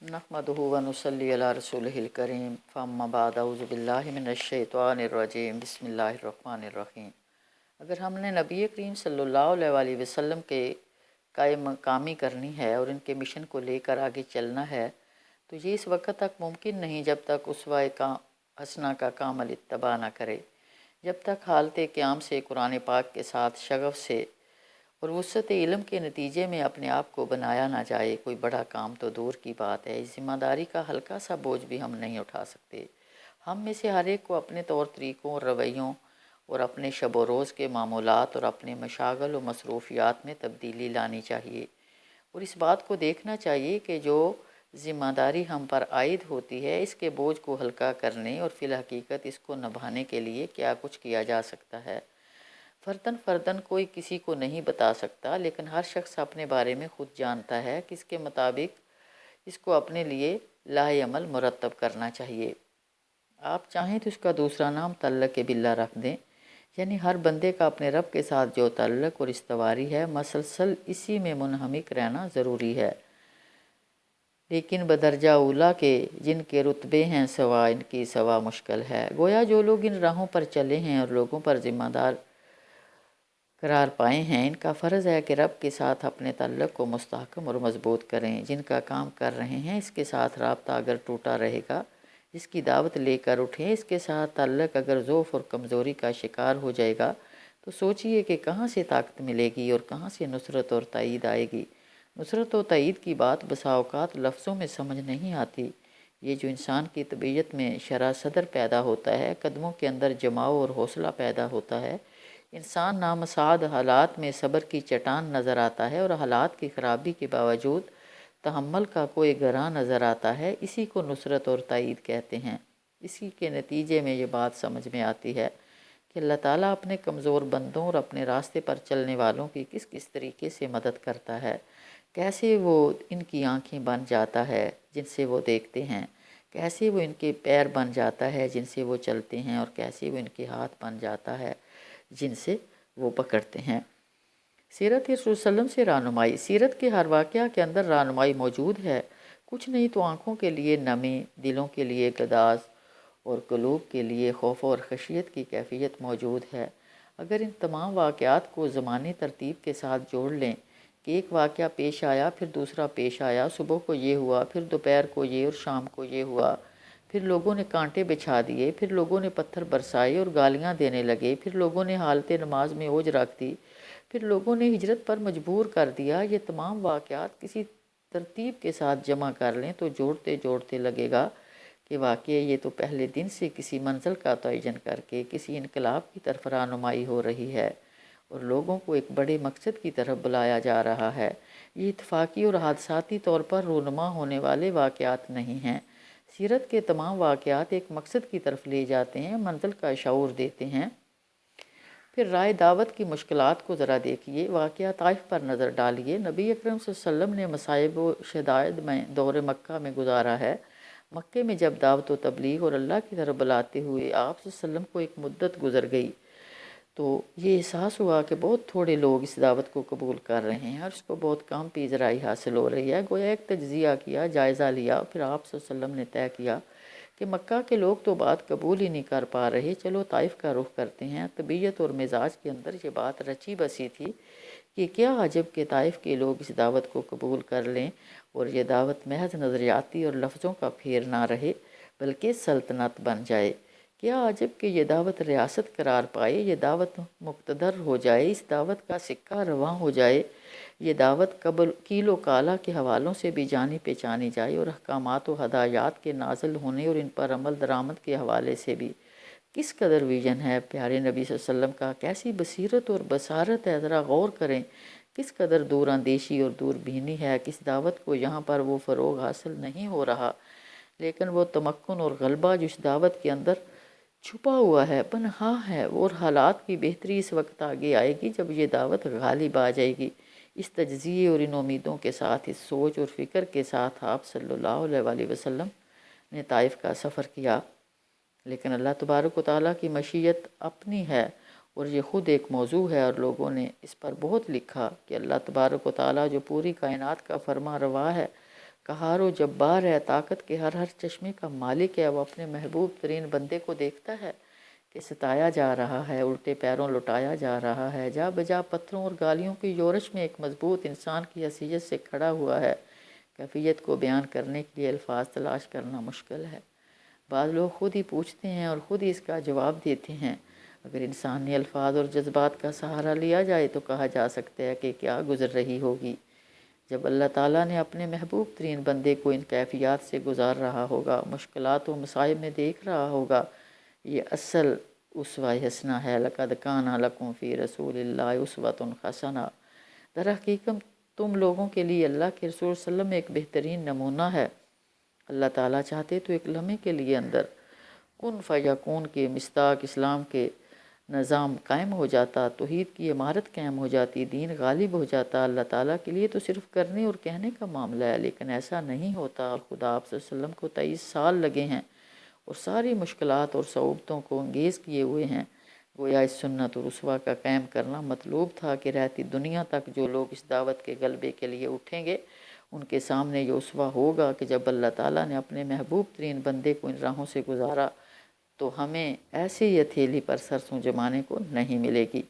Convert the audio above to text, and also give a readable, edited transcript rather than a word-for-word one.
نحمدہ ونصلی علی رسولہ الکریم فاما بعد اعوذ باللہ من الشیطان الرجیم بسم اللہ الرحمن الرحیم۔ اگر ہم نے نبی کریم صلی اللہ علیہ وسلم کے قائم مقامی کرنی ہے اور ان کے مشن کو لے کر آگے چلنا ہے تو یہ اس وقت تک ممکن نہیں جب تک اسوہ حسنہ کا کامل اتباع نہ کرے، جب تک حالت قیام سے قرآن پاک کے ساتھ شغف سے اور وسعت علم کے نتیجے میں اپنے آپ کو بنایا نہ جائے۔ کوئی بڑا کام تو دور کی بات ہے، اس ذمہ داری کا ہلکا سا بوجھ بھی ہم نہیں اٹھا سکتے۔ ہم میں سے ہر ایک کو اپنے طور طریقوں اور رویوں اور اپنے شب و روز کے معمولات اور اپنے مشاغل و مصروفیات میں تبدیلی لانی چاہیے، اور اس بات کو دیکھنا چاہیے کہ جو ذمہ داری ہم پر عائد ہوتی ہے اس کے بوجھ کو ہلکا کرنے اور فی الحقیقت اس کو نبھانے کے لیے کیا کچھ کیا جا سکتا ہے۔ فرداً کوئی کسی کو نہیں بتا سکتا، لیکن ہر شخص اپنے بارے میں خود جانتا ہے کہ اس کے مطابق اس کو اپنے لیے لاہ عمل مرتب کرنا چاہیے۔ آپ چاہیں تو اس کا دوسرا نام تعلق باللہ رکھ دیں، یعنی ہر بندے کا اپنے رب کے ساتھ جو تعلق اور استواری ہے مسلسل اسی میں منہمک رہنا ضروری ہے، لیکن بدرجہ اولیٰ کے جن کے رتبے ہیں سوا ان کی سوا مشکل ہے۔ گویا جو لوگ ان راہوں پر چلے ہیں اور لوگوں پر ذمہ دار قرار پائے ہیں، ان کا فرض ہے کہ رب کے ساتھ اپنے تعلق کو مستحکم اور مضبوط کریں۔ جن کا کام کر رہے ہیں اس کے ساتھ رابطہ اگر ٹوٹا رہے گا، اس کی دعوت لے کر اٹھیں۔ اس کے ساتھ تعلق اگر ضعف اور کمزوری کا شکار ہو جائے گا تو سوچئے کہ کہاں سے طاقت ملے گی اور کہاں سے نصرت اور تائید آئے گی۔ نصرت و تائید کی بات بسا اوقات لفظوں میں سمجھ نہیں آتی۔ یہ جو انسان کی طبیعت میں شرح صدر پیدا ہوتا ہے، قدموں کے اندر جماؤ اور حوصلہ پیدا ہوتا ہے، انسان نامساعد حالات میں صبر کی چٹان نظر آتا ہے اور حالات کی خرابی کے باوجود تحمل کا کوئی گراں نظر آتا ہے، اسی کو نصرت اور تائید کہتے ہیں۔ اسی کے نتیجے میں یہ بات سمجھ میں آتی ہے کہ اللہ تعالیٰ اپنے کمزور بندوں اور اپنے راستے پر چلنے والوں کی کس کس طریقے سے مدد کرتا ہے، کیسے وہ ان کی آنکھیں بن جاتا ہے جن سے وہ دیکھتے ہیں، کیسے وہ ان کے پیر بن جاتا ہے جن سے وہ چلتے ہیں، اور کیسے وہ ان کے ہاتھ بن جاتا ہے جن سے وہ پکڑتے ہیں۔ سیرت رسول صلی اللہ علیہ وسلم سے رہنمائی۔ سیرت کے ہر واقعہ کے اندر رہنمائی موجود ہے، کچھ نہیں تو آنکھوں کے لیے نمی، دلوں کے لیے گداز اور قلوب کے لیے خوف اور خشیت کی کیفیت موجود ہے۔ اگر ان تمام واقعات کو زمانی ترتیب کے ساتھ جوڑ لیں کہ ایک واقعہ پیش آیا، پھر دوسرا پیش آیا، صبح کو یہ ہوا، پھر دوپہر کو یہ اور شام کو یہ ہوا، پھر لوگوں نے کانٹے بچھا دیے، پھر لوگوں نے پتھر برسائے اور گالیاں دینے لگے، پھر لوگوں نے حالت نماز میں اوج رکھ دی، پھر لوگوں نے ہجرت پر مجبور کر دیا۔ یہ تمام واقعات کسی ترتیب کے ساتھ جمع کر لیں تو جوڑتے جوڑتے لگے گا کہ واقعی یہ تو پہلے دن سے کسی منزل کا تعین کر کے کسی انقلاب کی طرف رہنمائی ہو رہی ہے اور لوگوں کو ایک بڑے مقصد کی طرف بلایا جا رہا ہے۔ یہ اتفاقی اور حادثاتی طور پر رونما ہونے والے واقعات نہیں ہیں۔ سیرت کے تمام واقعات ایک مقصد کی طرف لے جاتے ہیں، منزل کا شعور دیتے ہیں۔ پھر رائے دعوت کی مشکلات کو ذرا دیکھیے، واقعہ طائف پر نظر ڈالیے۔ نبی اکرم صلی اللہ علیہ وسلم نے مصائب و شدائد میں دور مکہ میں گزارا ہے۔ مکے میں جب دعوت و تبلیغ اور اللہ کی طرف بلاتے ہوئے آپ صلی اللہ علیہ وسلم کو ایک مدت گزر گئی تو یہ احساس ہوا کہ بہت تھوڑے لوگ اس دعوت کو قبول کر رہے ہیں اور اس کو بہت کم پیذرائی حاصل ہو رہی ہے۔ گویا ایک تجزیہ کیا، جائزہ لیا، پھر آپ صلی اللہ علیہ وسلم نے طے کیا کہ مکہ کے لوگ تو بات قبول ہی نہیں کر پا رہے، چلو طائف کا رخ کرتے ہیں۔ طبیعت اور مزاج کے اندر یہ بات رچی بسی تھی کہ کیا عجب کہ طائف کے لوگ اس دعوت کو قبول کر لیں اور یہ دعوت محض نظریاتی اور لفظوں کا پھیر نہ رہے بلکہ سلطنت بن جائے۔ کیا عجب کہ یہ دعوت ریاست قرار پائے، یہ دعوت مقتدر ہو جائے، اس دعوت کا سکہ رواں ہو جائے، یہ دعوت کیل و کالا کے حوالوں سے بھی جانی پہچانی جائے اور احکامات و ہدایات کے نازل ہونے اور ان پر عمل درآمد کے حوالے سے بھی۔ کس قدر ویژن ہے پیارے نبی صلی اللہ علیہ وسلم کا، کیسی بصیرت اور بصارت ہے، ذرا غور کریں۔ کس قدر دور اندیشی اور دور بینی ہے، کس دعوت کو یہاں پر وہ فروغ حاصل نہیں ہو رہا، لیکن وہ تمکن اور غلبہ جو اس دعوت کے اندر چھپا ہوا ہے، پنہاں ہے، اور حالات کی بہتری اس وقت آگے آئے گی جب یہ دعوت غالب آ جائے گی۔ اس تجزیے اور ان امیدوں کے ساتھ، اس سوچ اور فکر کے ساتھ آپ صلی اللہ علیہ وسلم نے طائف کا سفر کیا، لیکن اللہ تبارک و تعالیٰ کی مشیت اپنی ہے اور یہ خود ایک موضوع ہے، اور لوگوں نے اس پر بہت لکھا کہ اللہ تبارک و تعالیٰ جو پوری کائنات کا فرما روا ہے، قہار و جبار ہے، طاقت کے ہر چشمے کا مالک ہے، وہ اپنے محبوب ترین بندے کو دیکھتا ہے کہ ستایا جا رہا ہے، الٹے پیروں لٹایا جا رہا ہے، جا بجا پتھروں اور گالیوں کی یورش میں ایک مضبوط انسان کی حیثیت سے کھڑا ہوا ہے۔ کیفیت کو بیان کرنے کے لیے الفاظ تلاش کرنا مشکل ہے۔ بعض لوگ خود ہی پوچھتے ہیں اور خود ہی اس کا جواب دیتے ہیں۔ اگر انسانی الفاظ اور جذبات کا سہارا لیا جائے تو کہا جا سکتا ہے کہ کیا گزر رہی ہوگی جب اللہ تعالیٰ نے اپنے محبوب ترین بندے کو ان کیفیات سے گزار رہا ہوگا، مشکلات و مصائب میں دیکھ رہا ہوگا۔ یہ اصل اسوہ حسنہ ہے۔ لقد کان لکم فی رسول اللہ اسوۃ حسنہ۔ در حقیقت تم لوگوں کے لیے اللہ کے رسول صلی اللہ علیہ وسلم ایک بہترین نمونہ ہے۔ اللہ تعالیٰ چاہتے تو ایک لمحے کے لیے اندر کن فیکون کے مصداق اسلام کے نظام قائم ہو جاتا، توحید کی عمارت قائم ہو جاتی، دین غالب ہو جاتا۔ اللہ تعالیٰ کے لیے تو صرف کرنے اور کہنے کا معاملہ ہے، لیکن ایسا نہیں ہوتا، اور خدا آپ صلی اللہ علیہ وسلم کو 23 سال لگے ہیں اور ساری مشکلات اور صعوبتوں کو انگیز کیے ہوئے ہیں۔ گویا اس سنت اور اسوہ کا قائم کرنا مطلوب تھا کہ رہتی دنیا تک جو لوگ اس دعوت کے غلبے کے لیے اٹھیں گے، ان کے سامنے یہ اسوہ ہوگا کہ جب اللہ تعالیٰ نے اپنے محبوب ترین بندے کو ان راہوں سے گزارا تو ہمیں ایسے ہی ہتھیلی پر سرسوں جمانے کو نہیں ملے گی۔